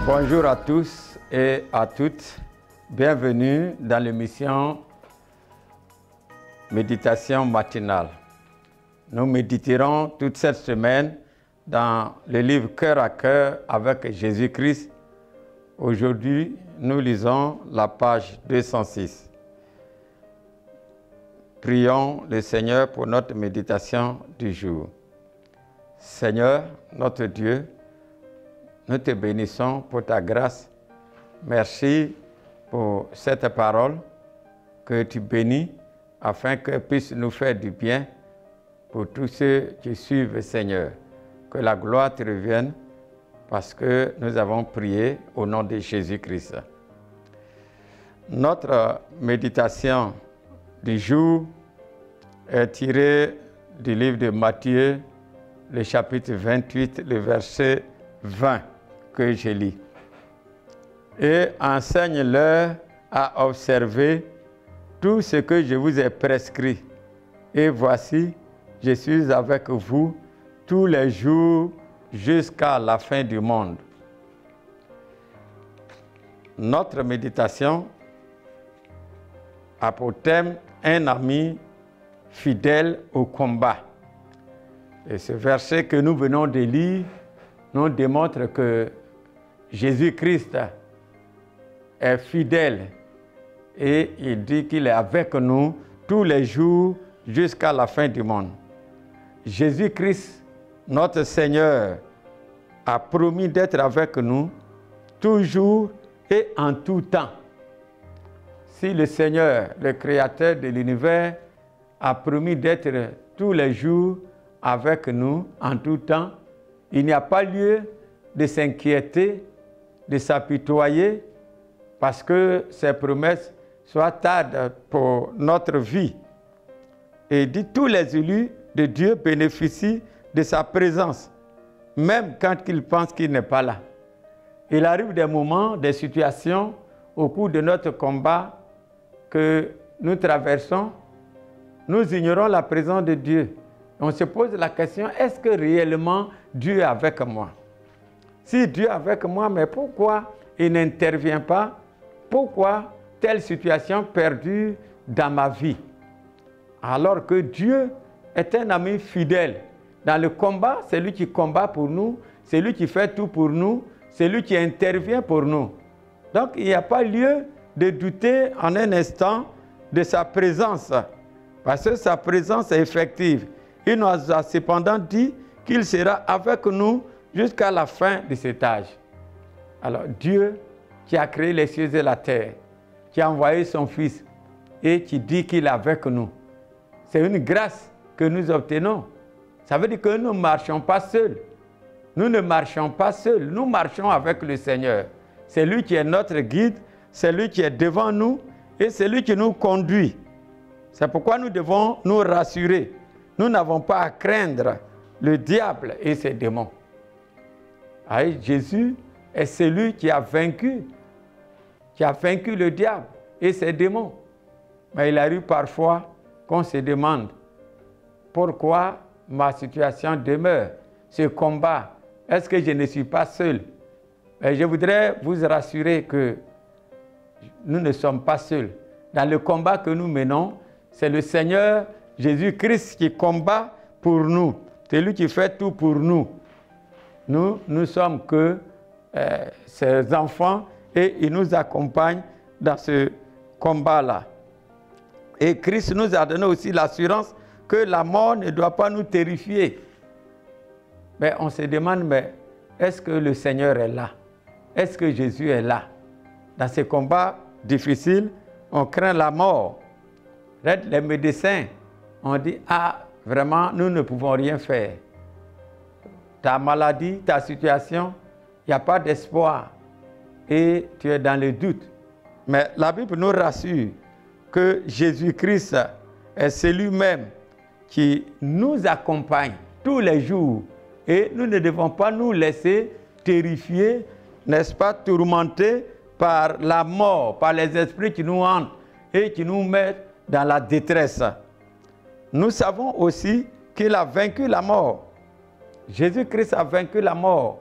Bonjour à tous et à toutes. Bienvenue dans l'émission Méditation matinale. Nous méditerons toute cette semaine dans le livre Cœur à cœur avec Jésus-Christ. Aujourd'hui, nous lisons la page 206. Prions le Seigneur pour notre méditation du jour. Seigneur, notre Dieu, nous te bénissons pour ta grâce. Merci pour cette parole que tu bénis afin qu'elle puisse nous faire du bien pour tous ceux qui suivent, Seigneur. Que la gloire te revienne parce que nous avons prié au nom de Jésus-Christ. Notre méditation du jour est tirée du livre de Matthieu, le chapitre 28, le verset 20 que je lis. Et enseigne-leur à observer tout ce que je vous ai prescrit. Et voici, je suis avec vous tous les jours jusqu'à la fin du monde. Notre méditation a pour thème un ami fidèle au combat. Et ce verset que nous venons de lire nous démontre que Jésus-Christ est fidèle et il dit qu'il est avec nous tous les jours jusqu'à la fin du monde. Jésus-Christ, notre Seigneur, a promis d'être avec nous toujours et en tout temps. Si le Seigneur, le Créateur de l'univers, a promis d'être tous les jours avec nous en tout temps, il n'y a pas lieu de s'inquiéter, de s'apitoyer, parce que ces promesses soient tardent pour notre vie. Et dit tous les élus de Dieu bénéficient de sa présence, même quand ils pensent qu'il n'est pas là. Il arrive des moments, des situations au cours de notre combat que nous traversons, nous ignorons la présence de Dieu. On se pose la question, est-ce que réellement Dieu est avec moi? Si Dieu est avec moi, mais pourquoi il n'intervient pas? Pourquoi telle situation perdure dans ma vie? Alors que Dieu est un ami fidèle. Dans le combat, c'est lui qui combat pour nous, c'est lui qui fait tout pour nous, c'est lui qui intervient pour nous. Donc il n'y a pas lieu de douter en un instant de sa présence, parce que sa présence est effective. Il nous a cependant dit qu'il sera avec nous jusqu'à la fin de cet âge. Alors Dieu qui a créé les cieux et la terre, qui a envoyé son Fils et qui dit qu'il est avec nous, c'est une grâce que nous obtenons. Ça veut dire que nous ne marchons pas seuls. Nous ne marchons pas seuls, nous marchons avec le Seigneur. C'est lui qui est notre guide, c'est lui qui est devant nous et c'est lui qui nous conduit. C'est pourquoi nous devons nous rassurer. Nous n'avons pas à craindre le diable et ses démons. Jésus est celui qui a vaincu le diable et ses démons. Mais il arrive parfois qu'on se demande pourquoi ma situation demeure, ce combat. Est-ce que je ne suis pas seul? Mais je voudrais vous rassurer que nous ne sommes pas seuls. Dans le combat que nous menons, c'est le Seigneur Jésus-Christ qui combat pour nous. C'est lui qui fait tout pour nous. Nous ne sommes que ses enfants et il nous accompagne dans ce combat-là. Et Christ nous a donné aussi l'assurance que la mort ne doit pas nous terrifier. Mais on se demande, mais est-ce que le Seigneur est là? Est-ce que Jésus est là? Dans ces combats difficiles, on craint la mort. Les médecins ont dit, vraiment, nous ne pouvons rien faire. Ta maladie, ta situation, il n'y a pas d'espoir. Et tu es dans le doute. Mais la Bible nous rassure que Jésus-Christ est celui-même qui nous accompagne tous les jours. Et nous ne devons pas nous laisser terrifier, n'est-ce pas, tourmentés par la mort, par les esprits qui nous hantent et qui nous mettent dans la détresse. Nous savons aussi qu'il a vaincu la mort. Jésus-Christ a vaincu la mort.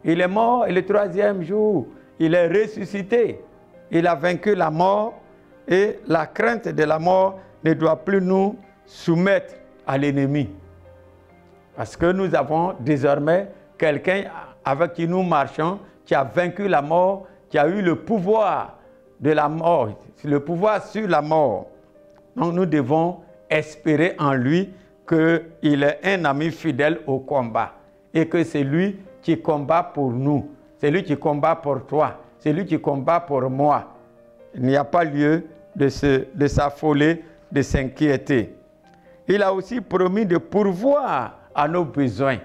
Il est mort et le troisième jour, il est ressuscité. Il a vaincu la mort et la crainte de la mort ne doit plus nous soumettre à l'ennemi. Parce que nous avons désormais quelqu'un avec qui nous marchons, qui a vaincu la mort, qui a eu le pouvoir de la mort, le pouvoir sur la mort. Donc nous devons espérer en lui qu'il est un ami fidèle au combat et que c'est lui qui combat pour nous, c'est lui qui combat pour toi, c'est lui qui combat pour moi. Il n'y a pas lieu de s'affoler, de s'inquiéter. Il a aussi promis de pourvoir à nos besoins.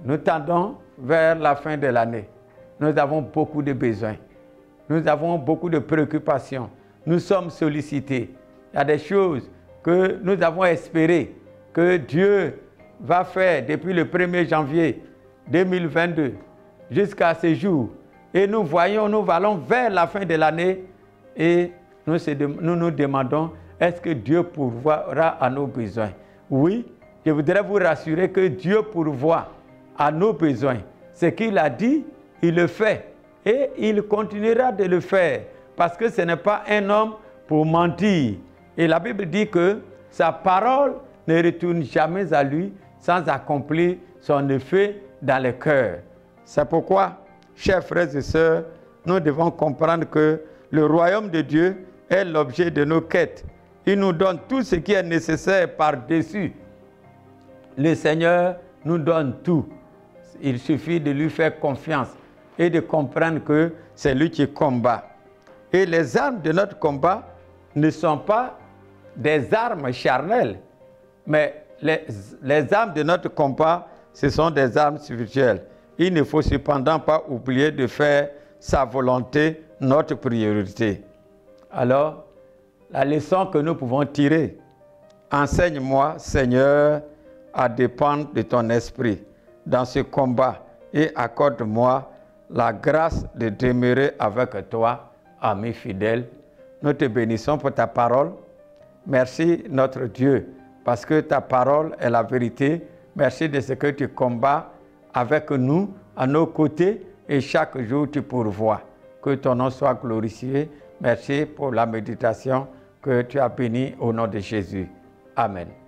Nous tendons vers la fin de l'année. Nous avons beaucoup de besoins. Nous avons beaucoup de préoccupations. Nous sommes sollicités. Il y a des choses que nous avons espérées que Dieu va faire depuis le 1er janvier 2022 jusqu'à ce jour. Et nous allons vers la fin de l'année et nous nous demandons, est-ce que Dieu pourvoira à nos besoins? Oui, je voudrais vous rassurer que Dieu pourvoit à nos besoins. Ce qu'il a dit, il le fait. Et il continuera de le faire. Parce que ce n'est pas un homme pour mentir. Et la Bible dit que sa parole ne retourne jamais à lui sans accomplir son effet dans le cœur. C'est pourquoi, chers frères et sœurs, nous devons comprendre que le royaume de Dieu est l'objet de nos quêtes. Il nous donne tout ce qui est nécessaire par-dessus. Le Seigneur nous donne tout. Il suffit de lui faire confiance et de comprendre que c'est lui qui combat. Et les armes de notre combat ne sont pas des armes charnelles, mais les armes de notre combat, ce sont des armes spirituelles. Il ne faut cependant pas oublier de faire sa volonté notre priorité. Alors, la leçon que nous pouvons tirer, enseigne-moi, Seigneur, à dépendre de ton esprit dans ce combat et accorde-moi la grâce de demeurer avec toi, ami fidèle. Nous te bénissons pour ta parole. Merci notre Dieu, parce que ta parole est la vérité. Merci de ce que tu combats avec nous, à nos côtés, et chaque jour tu pourvois. Que ton nom soit glorifié. Merci pour la méditation que tu as bénie au nom de Jésus. Amen.